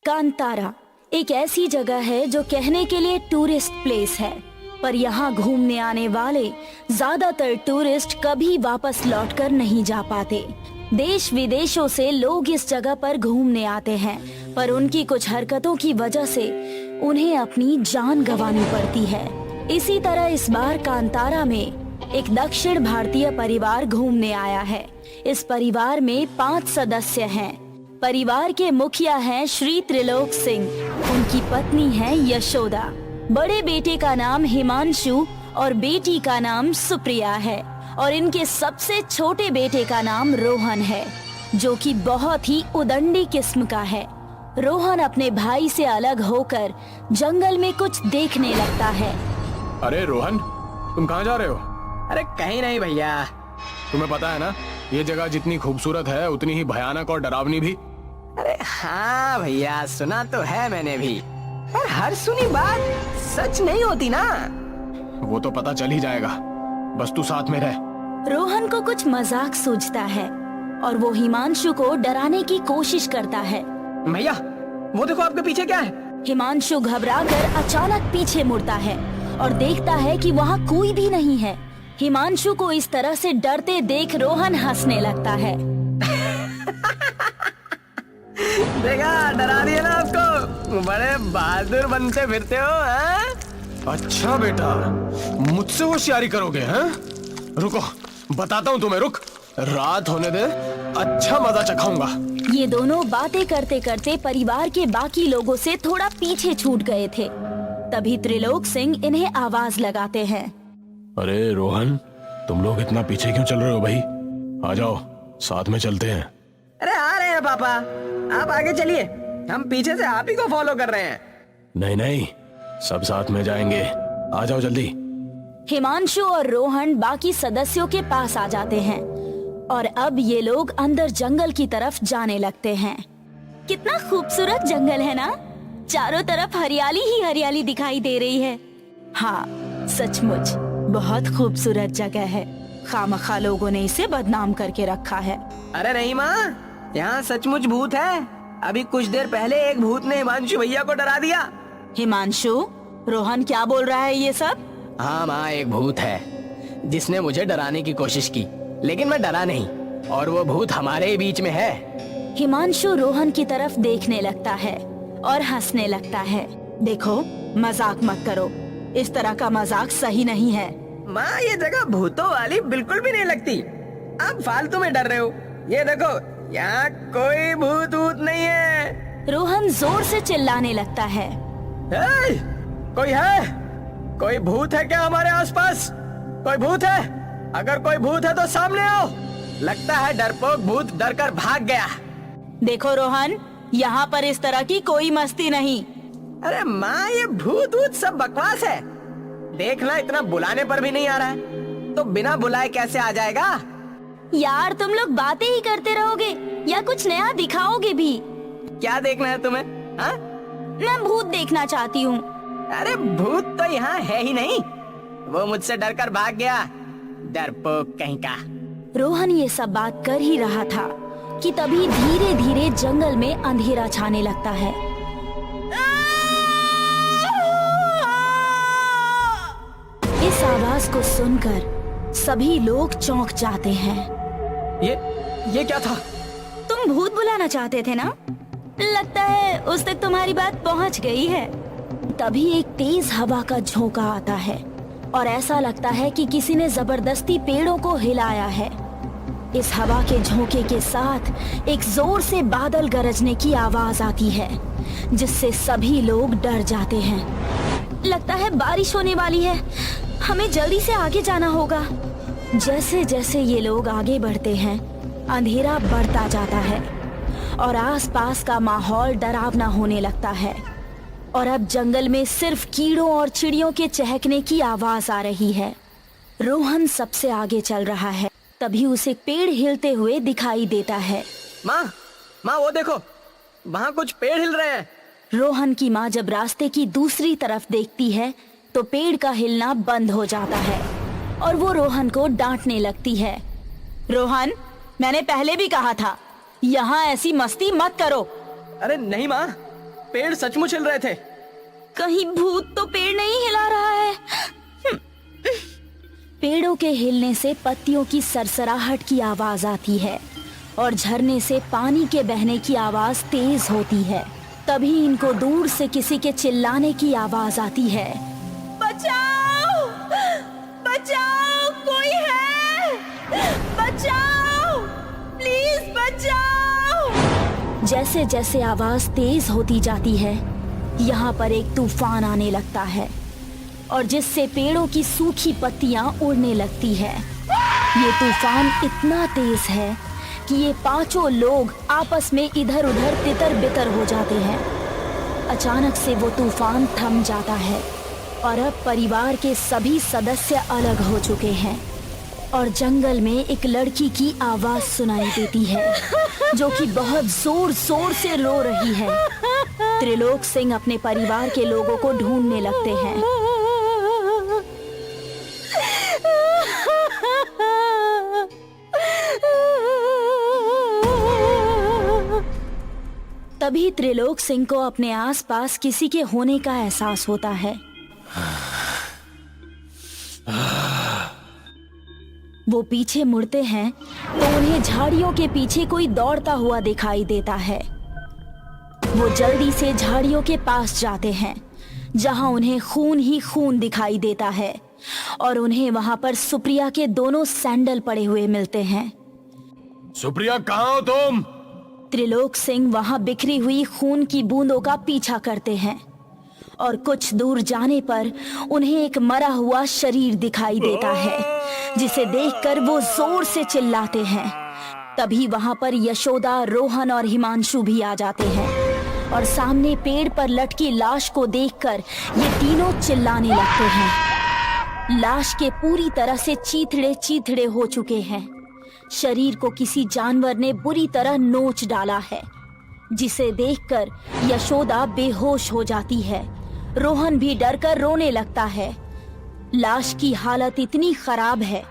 कांतारा एक ऐसी जगह है जो कहने के लिए टूरिस्ट प्लेस है, पर यहाँ घूमने आने वाले ज्यादातर टूरिस्ट कभी वापस लौटकर नहीं जा पाते। देश विदेशों से लोग इस जगह पर घूमने आते हैं, पर उनकी कुछ हरकतों की वजह से उन्हें अपनी जान गंवानी पड़ती है। इसी तरह इस बार कांतारा में एक दक्षिण भारतीय परिवार घूमने आया है। इस परिवार में 5 सदस्य हैं। परिवार के मुखिया हैं श्री त्रिलोक सिंह, उनकी पत्नी है यशोदा, बड़े बेटे का नाम हिमांशु और बेटी का नाम सुप्रिया है, और इनके सबसे छोटे बेटे का नाम रोहन है, जो कि बहुत ही उदंडी किस्म का है। रोहन अपने भाई से अलग होकर जंगल में कुछ देखने लगता है। अरे रोहन, तुम कहाँ जा रहे हो? अरे कहीं नहीं भैया। तुम्हें पता है ना, ये जगह जितनी खूबसूरत है उतनी ही भयानक और डरावनी भी। अरे हाँ भैया, सुना तो है मैंने भी, पर हर सुनी बात सच नहीं होती ना। वो तो पता चल ही जाएगा, बस तू साथ में रह। रोहन को कुछ मजाक सूझता है और वो हिमांशु को डराने की कोशिश करता है। भैया वो देखो, आपके पीछे क्या है? हिमांशु घबराकर अचानक पीछे मुड़ता है और देखता है कि वहाँ कोई भी नहीं है। हिमांशु को इस तरह से डरते देख रोहन हंसने लगता है। देखा, डरा दिया ना आपको। बड़े बहादुर बनते फिरते हो हैं? अच्छा बेटा, मुझसे होशियारी करोगे हैं? रुको, बताता हूँ तुम्हें, रुक। रात होने दे, अच्छा मजा चखाऊंगा। ये दोनों बातें करते करते परिवार के बाकी लोगों से थोड़ा पीछे छूट गए थे। तभी त्रिलोक सिंह इन्हें आवाज लगाते हैं। अरे रोहन, तुम लोग इतना पीछे क्यों चल रहे हो भाई? आ जाओ, साथ में चलते हैं। अरे आ रहे हैं पापा, आप आगे चलिए, हम पीछे से आप ही को फॉलो कर रहे हैं। नहीं नहीं, सब साथ में जाएंगे, आ जाओ जल्दी। हिमांशु और रोहन बाकी सदस्यों के पास आ जाते हैं और अब ये लोग अंदर जंगल की तरफ जाने लगते हैं। कितना खूबसूरत जंगल है ना, चारों तरफ हरियाली ही हरियाली दिखाई दे रही है। हाँ, सचमुच बहुत खूबसूरत जगह है। खामखा लोगों ने इसे बदनाम करके रखा है। अरे नहीं माँ, यहाँ सचमुच भूत है। अभी कुछ देर पहले एक भूत ने हिमांशु भैया को डरा दिया। हिमांशु, रोहन क्या बोल रहा है ये सब? हाँ माँ, एक भूत है जिसने मुझे डराने की कोशिश की, लेकिन मैं डरा नहीं, और वो भूत हमारे ही बीच में है। हिमांशु रोहन की तरफ देखने लगता है और हंसने लगता है। देखो, मजाक मत करो, इस तरह का मजाक सही नहीं है। माँ, ये जगह भूतों वाली बिल्कुल भी नहीं लगती। आप फालतू में डर रहे हो। ये देखो, यहाँ कोई भूत वूत नहीं है। रोहन जोर से चिल्लाने लगता है। कोई है? कोई भूत है क्या हमारे आसपास? कोई भूत है? अगर कोई भूत है तो सामने आओ। लगता है डरपोक भूत डरकर भाग गया। देखो रोहन, यहाँ पर इस तरह की कोई मस्ती नहीं। अरे माँ, ये भूत वूत सब बकवास है। देखना, इतना बुलाने पर भी नहीं आ रहा है, तो बिना बुलाए कैसे आ जाएगा? यार, तुम लोग बातें ही करते रहोगे या कुछ नया दिखाओगे भी? क्या देखना है तुम्हें? हाँ? मैं भूत देखना चाहती हूँ। अरे भूत तो यहाँ है ही नहीं, वो मुझसे डरकर भाग गया, डरपोक कहीं का। रोहन ये सब बात कर ही रहा था कि तभी धीरे धीरे जंगल में अंधेरा छाने लगता है। इस आवाज को सुनकर सभी लोग चौंक जाते हैं। ये क्या था? तुम भूत बुलाना चाहते थे ना? लगता है उस तक तुम्हारी बात पहुंच गई है। तभी एक तेज हवा का झोंका आता है और ऐसा लगता है कि किसी ने जबरदस्ती पेड़ों को हिलाया है। इस हवा के झोंके के साथ एक जोर से बादल गरजने की आवाज आती है, जिससे सभी लोग डर जाते हैं। लगता है बारिश होने वाली है, हमें जल्दी से आगे जाना होगा। जैसे जैसे ये लोग आगे बढ़ते हैं, अंधेरा बढ़ता जाता है और आसपास का माहौल डरावना होने लगता है, और अब जंगल में सिर्फ कीड़ों और चिड़ियों के चहकने की आवाज आ रही है। रोहन सबसे आगे चल रहा है, तभी उसे पेड़ हिलते हुए दिखाई देता है। माँ, वो देखो, वहाँ कुछ पेड़ हिल रहे हैं। रोहन की माँ जब रास्ते की दूसरी तरफ देखती है तो पेड़ का हिलना बंद हो जाता है और वो रोहन को डांटने लगती है। रोहन, मैंने पहले भी कहा था, यहाँ ऐसी मस्ती मत करो। अरे नहीं माँ, पेड़ सचमुच हिल रहे थे। कहीं भूत तो पेड़ नहीं हिला रहा है। पेड़ों के हिलने से पत्तियों की सरसराहट की आवाज आती है और झरने से पानी के बहने की आवाज तेज होती है। तभी इनको दूर से किसी के चिल्लाने की आवाज आती है, बचाओ! बचाओ! कोई है! बचाओ! प्लीज बचाओ! जैसे जैसे आवाज तेज होती जाती है, यहाँ पर एक तूफान आने लगता है और जिससे पेड़ों की सूखी पत्तियां उड़ने लगती है। ये तूफान इतना तेज है कि ये पांचों लोग आपस में इधर उधर तितर बितर हो जाते हैं। अचानक से वो तूफान थम जाता है और अब परिवार के सभी सदस्य अलग हो चुके हैं और जंगल में एक लड़की की आवाज सुनाई देती है जो कि बहुत जोर जोर से रो रही है। त्रिलोक सिंह अपने परिवार के लोगों को ढूंढने लगते हैं। तभी त्रिलोक सिंह को अपने आसपास किसी के होने का एहसास होता है। वो पीछे मुड़ते हैं तो उन्हें झाड़ियों के पीछे कोई दौड़ता हुआ दिखाई देता है। वो जल्दी से झाड़ियों के पास जाते हैं जहां उन्हें खून ही खून दिखाई देता है और उन्हें वहां पर सुप्रिया के दोनों सैंडल पड़े हुए मिलते हैं। सुप्रिया, कहाँ हो तुम? त्रिलोक सिंह वहां बिखरी हुई खून की बूंदों का पीछा करते हैं और कुछ दूर जाने पर उन्हें एक मरा हुआ शरीर दिखाई देता है जिसे देखकर वो जोर से चिल्लाते हैं। तभी वहां पर यशोदा, रोहन और हिमांशु भी आ जाते हैं और सामने पेड़ पर लटकी लाश को देखकर ये तीनों चिल्लाने लगते हैं। लाश के पूरी तरह से चीथड़े चीथड़े हो चुके हैं। शरीर को किसी जानवर ने बुरी तरह नोच डाला है जिसे देखकर यशोदा बेहोश हो जाती है। रोहन भी डरकर रोने लगता है। लाश की हालत इतनी खराब है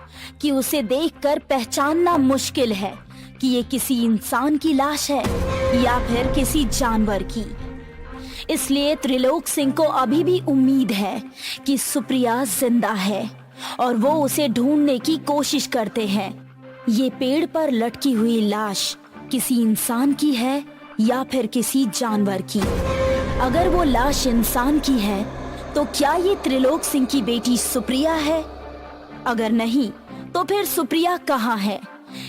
कि उसे देखकर पहचानना मुश्किल है कि ये किसी इंसान की लाश है या फिर किसी जानवर की। इसलिए त्रिलोक सिंह को अभी भी उम्मीद है कि सुप्रिया जिंदा है और वो उसे ढूंढने की कोशिश करते हैं। ये पेड़ पर लटकी हुई लाश किसी इंसान की है या फिर किसी जानवर की। अगर वो लाश इंसान की है तो क्या ये त्रिलोक सिंह की बेटी सुप्रिया है? अगर नहीं तो फिर सुप्रिया कहाँ है?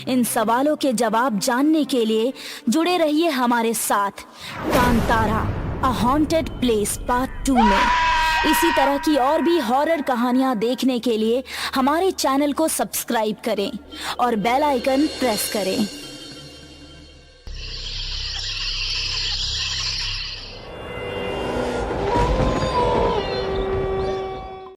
इन सवालों के जवाब जानने के लिए जुड़े रहिए हमारे साथ कांतारा अ हॉन्टेड प्लेस पार्ट 2 में। इसी तरह की और भी हॉरर कहानियां देखने के लिए हमारे चैनल को सब्सक्राइब करें और बेल आइकन प्रेस करें।